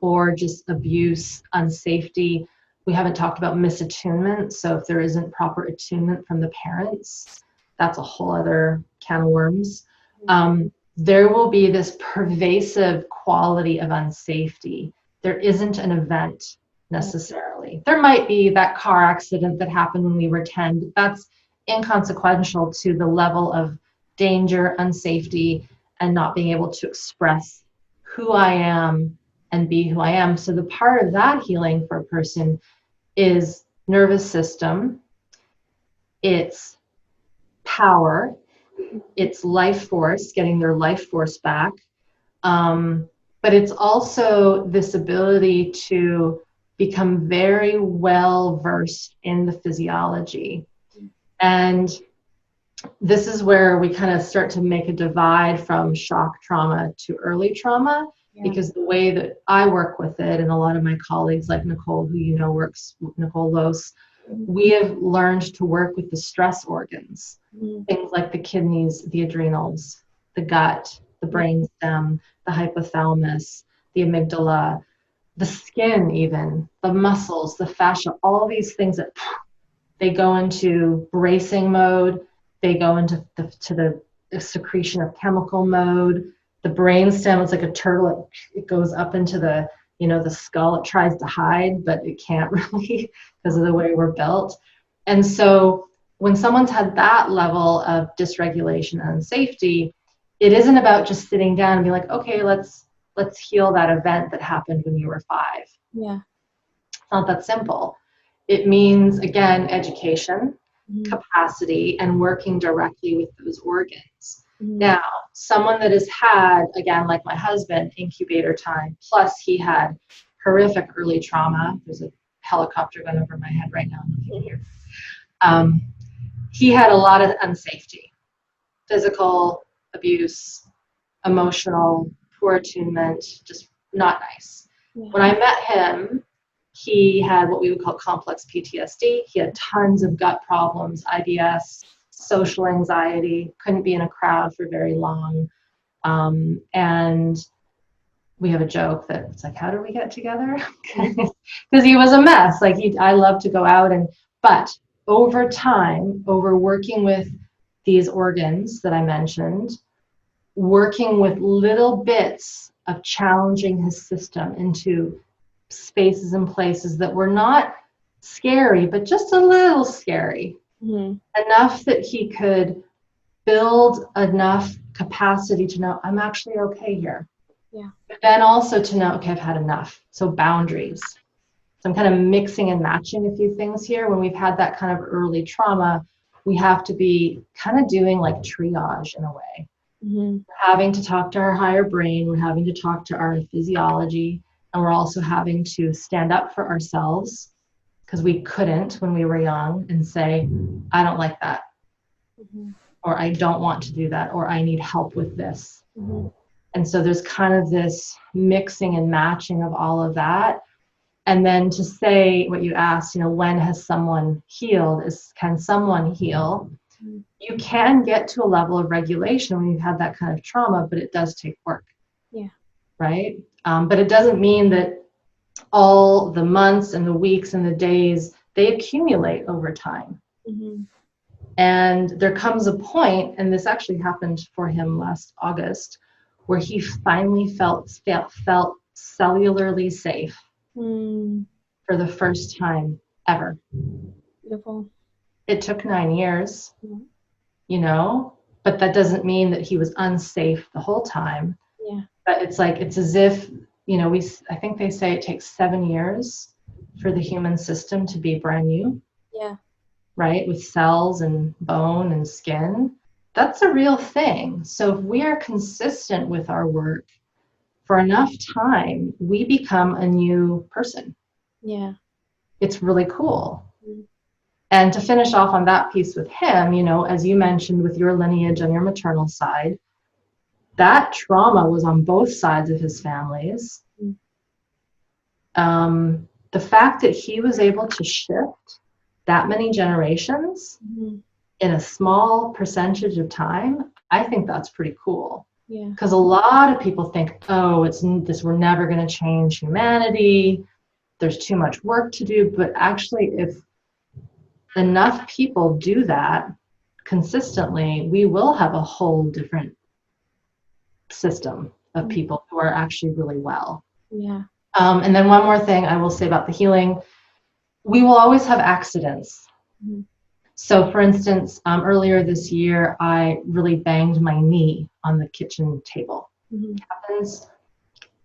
or just abuse, unsafety. We haven't talked about misattunement. So if there isn't proper attunement from the parents, that's a whole other can of worms. There will be this pervasive quality of unsafety. There isn't an event necessarily. There might be that car accident that happened when we were 10, but that's inconsequential to the level of danger, unsafety, and not being able to express who I am and be who I am. So the part of that healing for a person is nervous system, it's power, it's life force, getting their life force back. But it's also this ability to become very well versed in the physiology. And this is where we kind of start to make a divide from shock trauma to early trauma, Yeah. because the way that I work with it, and a lot of my colleagues like Nicole, who you know works, Nicole Los, we have learned to work with the stress organs, Hmm. things like the kidneys, the adrenals, the gut, the Yeah. brain stem, the hypothalamus, the amygdala, the skin, even the muscles, the fascia, all these things that they go into bracing mode, they go into the secretion of chemical mode. The brain stem is like a turtle. It goes up into the skull. It tries to hide, but it can't really because of the way we're built. And so when someone's had that level of dysregulation and safety, it isn't about just sitting down and being like, okay, let's heal that event that happened when you were 5. Yeah. It's not that simple. It means, again, education, Hmm. capacity, and working directly with those organs. Hmm. Now, someone that has had, again, like my husband, incubator time, plus he had horrific early trauma. There's a helicopter going over my head right now. I don't know if you can hear. Um, he had a lot of unsafety, physical abuse, emotional, poor attunement, just not nice. Yeah. When I met him, he had what we would call complex PTSD. He had tons of gut problems, IBS, social anxiety, couldn't be in a crowd for very long. And we have a joke that it's like, how did we get together? Because he was a mess. Like I love to go out but over time, over working with these organs that I mentioned, working with little bits of challenging his system into spaces and places that were not scary, but just a little scary, enough that he could build enough capacity to know I'm actually okay here. Yeah. But then also to know, okay, I've had enough. So boundaries. So I'm kind of mixing and matching a few things here. When we've had that kind of early trauma, we have to be kind of doing like triage in a way. We're having to talk to our higher brain. We're having to talk to our physiology. And we're also having to stand up for ourselves because we couldn't when we were young and say, I don't like that. Or I don't want to do that. Or I need help with this. And so there's kind of this mixing and matching of all of that. And then to say what you asked, when has someone healed? Can someone heal? You can get to a level of regulation when you've had that kind of trauma, but it does take work. Yeah. Right? But it doesn't mean that all the months and the weeks and the days, they accumulate over time. And there comes a point, and this actually happened for him last August, where he finally felt cellularly safe for the first time ever. Beautiful. It took 9 years, but that doesn't mean that he was unsafe the whole time. Yeah. But it's as if, I think they say it takes 7 years for the human system to be brand new. Yeah. Right? With cells and bone and skin. That's a real thing. So if we are consistent with our work for enough time, we become a new person. Yeah. It's really cool. And to finish off on that piece with him, as you mentioned with your lineage on your maternal side, that trauma was on both sides of his families. The fact that he was able to shift that many generations in a small percentage of time, I think that's pretty cool. Yeah. Because a lot of people think, we're never going to change humanity. There's too much work to do. But actually, if enough people do that consistently, we will have a whole different system of people who are actually really well. Yeah. And then one more thing I will say about the healing, we will always have accidents. So for instance, earlier this year, I really banged my knee on the kitchen table. Happens.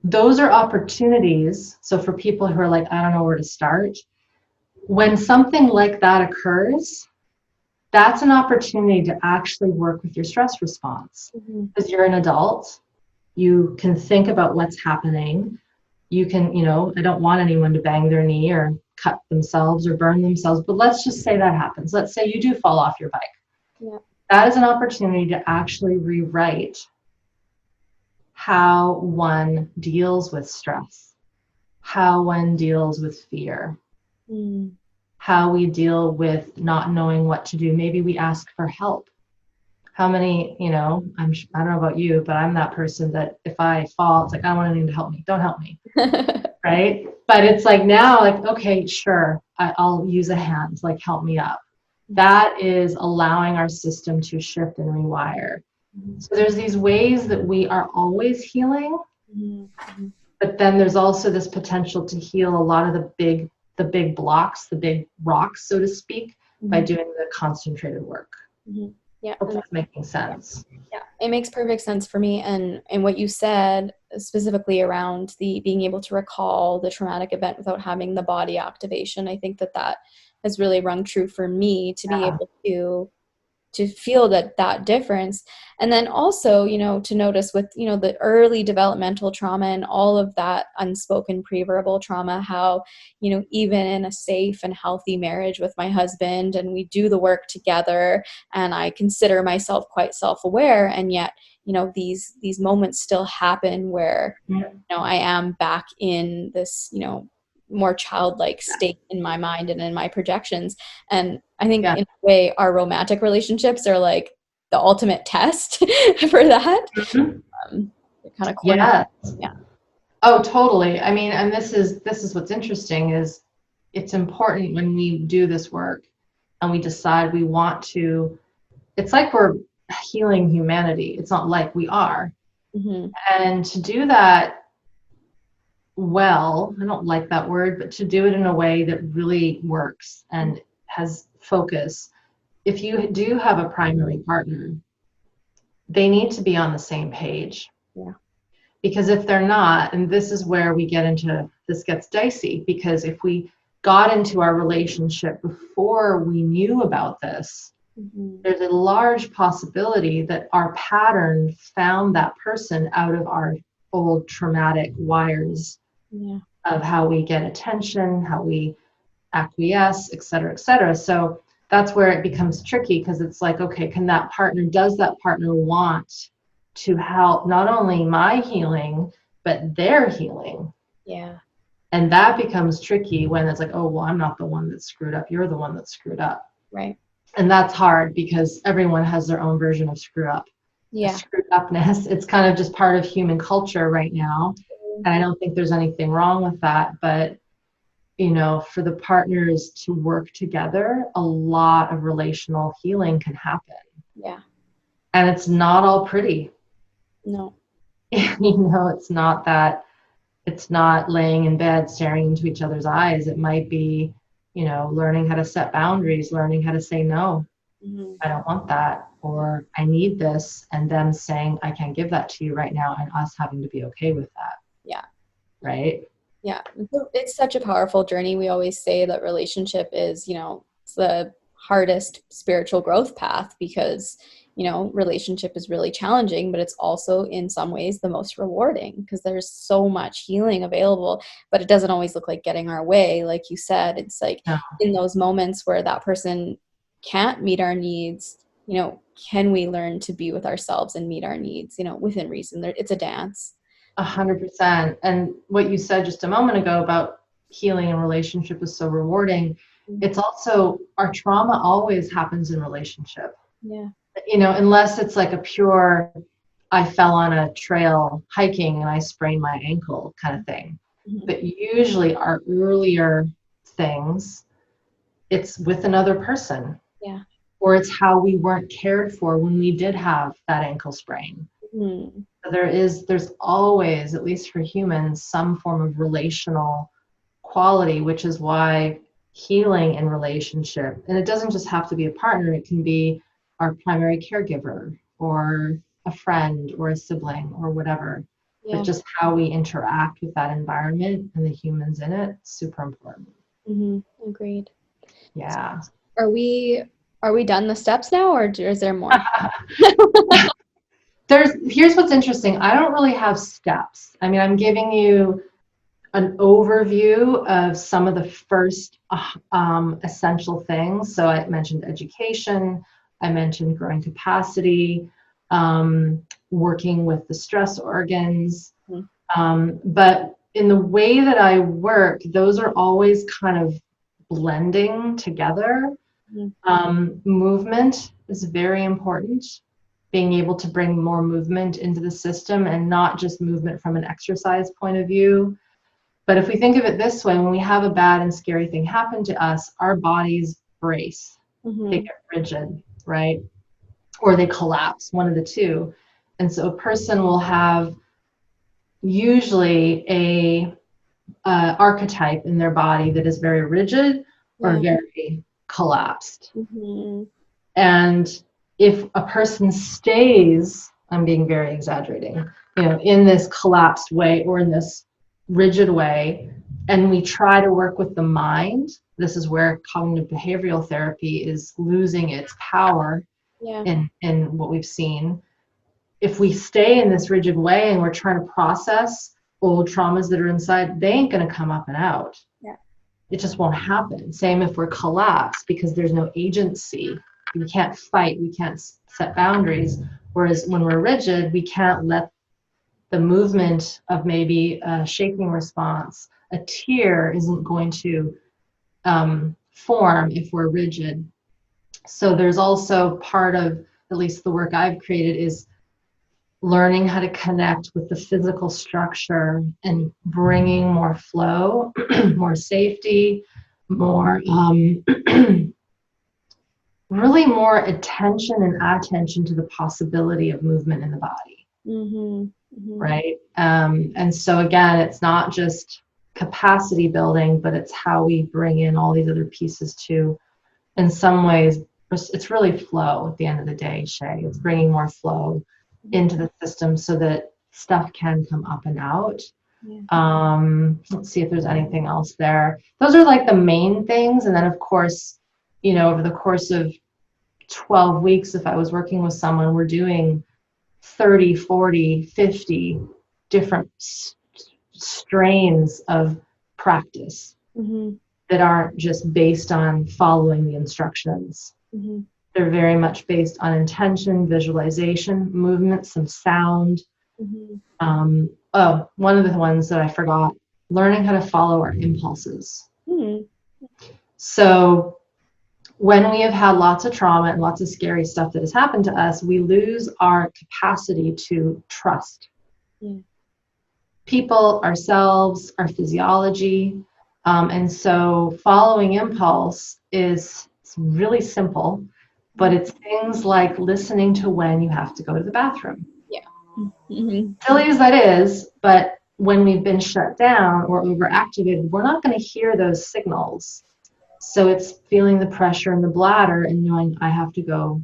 Those are opportunities. So for people who are like, I don't know where to start, when something like that occurs, that's an opportunity to actually work with your stress response. Because you're an adult, you can think about what's happening. You can, I don't want anyone to bang their knee or cut themselves or burn themselves, but let's just say that happens. Let's say you do fall off your bike. Yeah. That is an opportunity to actually rewrite how one deals with stress, how one deals with fear, how we deal with not knowing what to do. Maybe we ask for help. How many, I don't know about you, but I'm that person that if I fall, it's like, I don't want anyone to help me. Don't help me. Right? But it's like now, okay, sure, I'll use a hand, help me up. That is allowing our system to shift and rewire. So there's these ways that we are always healing, but then there's also this potential to heal a lot of the big blocks, the big rocks, so to speak, by doing the concentrated work. Yeah. Hope that's making sense. Yeah, it makes perfect sense for me. And what you said specifically around the being able to recall the traumatic event without having the body activation, I think that has really rung true for me to be able to feel that difference. And then also, to notice with, the early developmental trauma and all of that unspoken preverbal trauma, how, even in a safe and healthy marriage with my husband, and we do the work together, and I consider myself quite self-aware, and yet, these moments still happen where, I am back in this, more childlike state in my mind and in my projections. And I think in a way our romantic relationships are like the ultimate test for that. Kind of Yeah. Oh, totally. I mean, and this is what's interesting is it's important when we do this work and we decide we want to, it's like we're healing humanity. It's not like we are. Mm-hmm. And to do that well, I don't like that word, but to do it in a way that really works and has focus. If you do have a primary partner, they need to be on the same page. Yeah. Because if they're not, and this is where we get into, this gets dicey, because if we got into our relationship before we knew about this, Mm-hmm. there's a large possibility that our pattern found that person out of our old traumatic wires Yeah. of how we get attention, how we acquiesce, et cetera, et cetera. So that's where it becomes tricky, because it's like, okay, does that partner want to help not only my healing, but their healing? Yeah. And that becomes tricky when it's like, oh, well, I'm not the one that's screwed up. You're the one that's screwed up. Right. And that's hard because everyone has their own version of screw up. Yeah. Screwed upness. It's kind of just part of human culture right now. And I don't think there's anything wrong with that. But, you know, for the partners to work together, a lot of relational healing can happen. Yeah. And it's not all pretty. No. You know, it's not laying in bed staring into each other's eyes. It might be, you know, learning how to set boundaries, learning how to say no. Mm-hmm. I don't want that, or I need this, and them saying I can't give that to you right now, and us having to be okay with that. Yeah. Right. Yeah. It's such a powerful journey. We always say that relationship is, you know, it's the hardest spiritual growth path because, you know, relationship is really challenging, but it's also in some ways the most rewarding because there's so much healing available, but it doesn't always look like getting our way. Like you said, it's like No. in those moments where that person can't meet our needs, you know, can we learn to be with ourselves and meet our needs, you know, within reason? It's a dance. 100%. And what you said just a moment ago about healing in relationship is so rewarding. It's also, our trauma always happens in relationship. Yeah. You know, unless it's like a pure, I fell on a trail hiking and I sprained my ankle kind of thing. Mm-hmm. But usually our earlier things, it's with another person. Yeah. Or it's how we weren't cared for when we did have that ankle sprain. Mm-hmm. So there's always, at least for humans, some form of relational quality, which is why healing in relationship, and it doesn't just have to be a partner, it can be our primary caregiver or a friend or a sibling or whatever. Yeah. But just how we interact with that environment and the humans in it, super important. Mm-hmm. Agreed. Yeah. Are we done the steps now, or is there more? Here's what's interesting. I don't really have steps. I mean, I'm giving you an overview of some of the first essential things. So I mentioned education, I mentioned growing capacity, working with the stress organs. But in the way that I work, those are always kind of blending together. Movement is very important. Being able to bring more movement into the system, and not just movement from an exercise point of view. But if we think of it this way, when we have a bad and scary thing happen to us, our bodies brace. They get rigid, right? Or they collapse, one of the two. And so a person will have usually a archetype in their body that is very rigid or very collapsed. And if a person stays, I'm being very exaggerating, you know, in this collapsed way or in this rigid way, and we try to work with the mind, this is where cognitive behavioral therapy is losing its power in what we've seen. If we stay in this rigid way and we're trying to process old traumas that are inside, they ain't going to come up and out. It just won't happen. Same if we're collapsed, because there's no agency. We can't fight, we can't set boundaries. Whereas when we're rigid, we can't let the movement of maybe a shaking response, a tear isn't going to form if we're rigid. So there's also part of, at least the work I've created, is learning how to connect with the physical structure and bringing more flow, more safety, more really more attention and attention to the possibility of movement in the body. Right? And so again, it's not just capacity building, but it's how we bring in all these other pieces too. In some ways, it's really flow at the end of the day, Shay. It's bringing more flow into the system so that stuff can come up and out. Let's see if there's anything else there. Those are like the main things. And then of course, you know, over the course of 12 weeks, if I was working with someone, we're doing 30, 40, 50 different strains of practice that aren't just based on following the instructions. They're very much based on intention, visualization, movement, some sound. Oh, one of the ones that I forgot, learning how to follow our impulses. So when we have had lots of trauma and lots of scary stuff that has happened to us, we lose our capacity to trust people, ourselves, our physiology. And so following impulse is really simple, but it's things like listening to when you have to go to the bathroom. Silly as that is, but when we've been shut down or overactivated, we're not going to hear those signals. So it's feeling the pressure in the bladder and knowing I have to go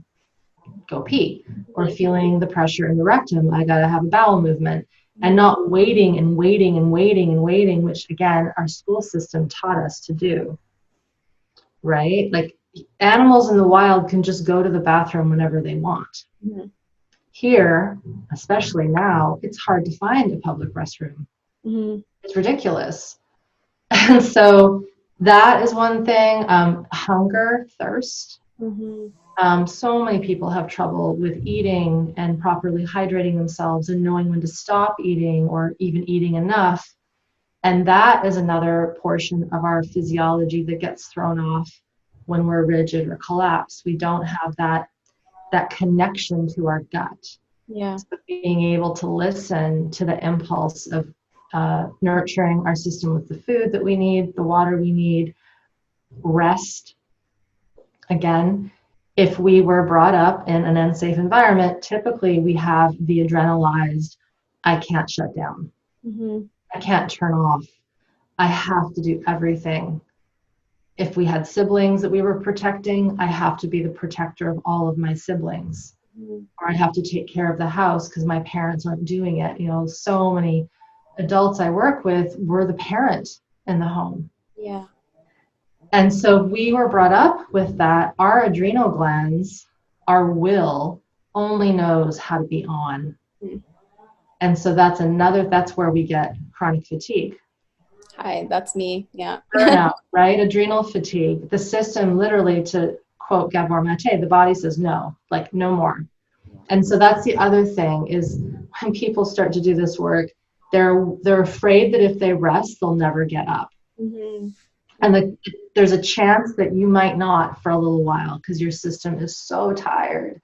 pee, or feeling the pressure in the rectum, I got to have a bowel movement, and not waiting and waiting and waiting and waiting, which again, our school system taught us to do, right? Like animals in the wild can just go to the bathroom whenever they want. Here, especially now, it's hard to find a public restroom. It's ridiculous. And so that is one thing. Hunger, thirst. So many people have trouble with eating and properly hydrating themselves and knowing when to stop eating or even eating enough. And that is another portion of our physiology that gets thrown off when we're rigid or collapsed. We don't have that connection to our gut. So being able to listen to the impulse of nurturing our system with the food that we need, the water we need, rest. Again, if we were brought up in an unsafe environment, typically we have the adrenalized, I can't shut down. I can't turn off. I have to do everything. If we had siblings that we were protecting, I have to be the protector of all of my siblings. Or I have to take care of the house because my parents aren't doing it. You know, so many adults I work with were the parent in the home. And so we were brought up with that. Our adrenal glands, our will only knows how to be on. And so that's where we get chronic fatigue. Hi, that's me. Burnout, right? Adrenal fatigue. The system literally, to quote Gabor Mate, the body says no, like no more. And so that's the other thing is when people start to do this work, they're afraid that if they rest, they'll never get up. And there's a chance that you might not for a little while because your system is so tired.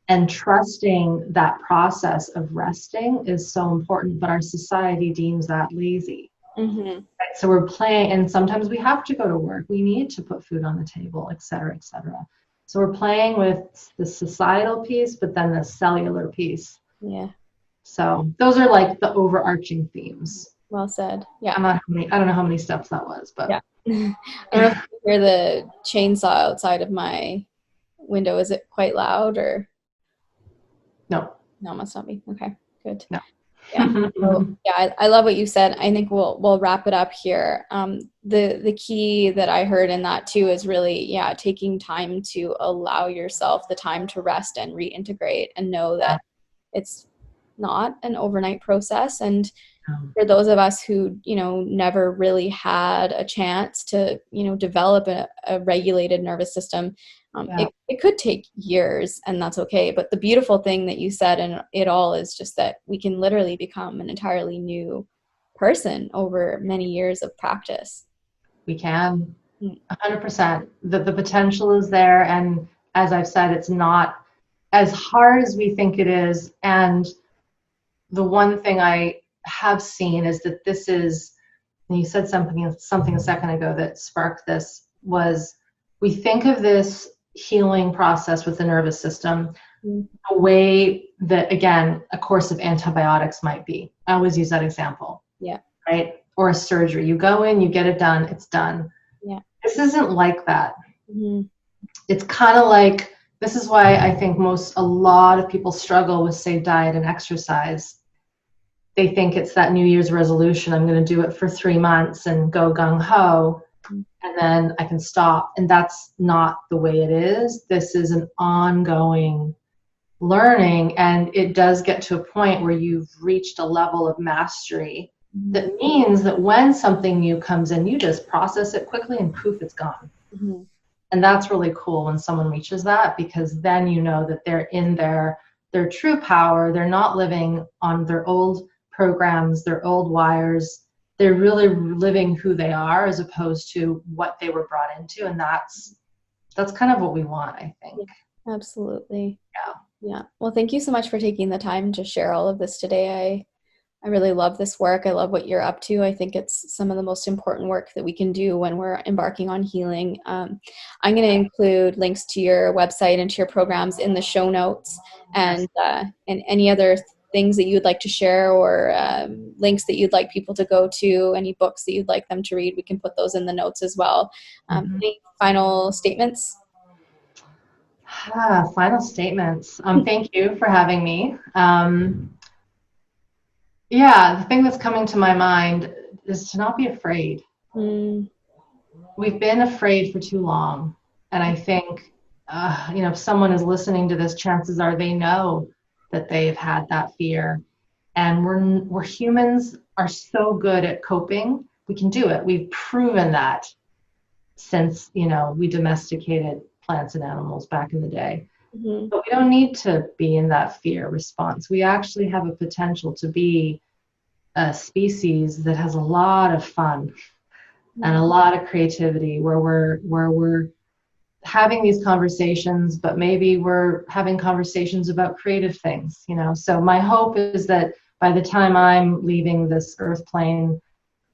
And trusting that process of resting is so important, but our society deems that lazy. Right? So we're playing, and sometimes we have to go to work. We need to put food on the table, et cetera, et cetera. So we're playing with the societal piece, but then the cellular piece. So those are like the overarching themes. Well said. I don't know how many steps that was, but I don't know if you hear the chainsaw outside of my window. Is it quite loud or? No, must not be. Okay, good. No. So, I love what you said. I think we'll wrap it up here. The key that I heard in that too is really, taking time to allow yourself the time to rest and reintegrate and know that it's not an overnight process. And for those of us who, never really had a chance to, develop a regulated nervous system, it could take years, and that's okay. But the beautiful thing that you said in it all is just that we can literally become an entirely new person over many years of practice. We can, 100%. The potential is there. And as I've said, it's not as hard as we think it is. And the one thing I have seen is that this is, and you said something a second ago that sparked this, was we think of this healing process with the nervous system a way that, again, a course of antibiotics might be. I always use that example. Yeah. Right? Or a surgery. You go in, you get it done, it's done. Yeah. This isn't like that. Mm-hmm. It's kind of like, this is why I think a lot of people struggle with, say, diet and exercise. They think it's that New Year's resolution. I'm going to do it for 3 months and go gung ho, and then I can stop. And that's not the way it is. This is an ongoing learning, and it does get to a point where you've reached a level of mastery that means that when something new comes in, you just process it quickly and poof, it's gone. Mm-hmm. And that's really cool when someone reaches that, because then you know that they're in their true power. They're not living on their old programs, their old wires. They're really living who they are as opposed to what they were brought into. And that's kind of what we want, I think. Yeah, absolutely. Yeah. Yeah. Well, thank you so much for taking the time to share all of this today. I really love this work. I love what you're up to. I think it's some of the most important work that we can do when we're embarking on healing. I'm going to include links to your website and to your programs in the show notes, and any other things that you'd like to share, or links that you'd like people to go to, any books that you'd like them to read, we can put those in the notes as well. Any final statements? Final statements. Thank you for having me. The thing that's coming to my mind is to not be afraid. We've been afraid for too long. And I think, if someone is listening to this, chances are they know that they've had that fear. And we're humans are so good at coping. We can do it. We've proven that since, we domesticated plants and animals back in the day. Mm-hmm. But we don't need to be in that fear response. We actually have a potential to be a species that has a lot of fun and a lot of creativity, where we're having these conversations, but maybe we're having conversations about creative things, So my hope is that by the time I'm leaving this earth plane,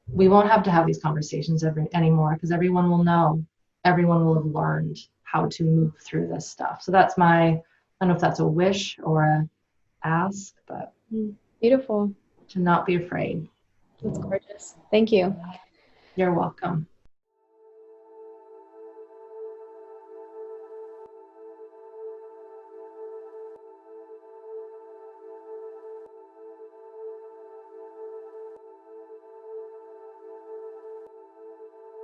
we won't have to have these conversations anymore, because everyone will know, everyone will have learned how to move through this stuff. So that's I don't know if that's a wish or a ask, but beautiful. To not be afraid. That's gorgeous. Thank you. You're welcome.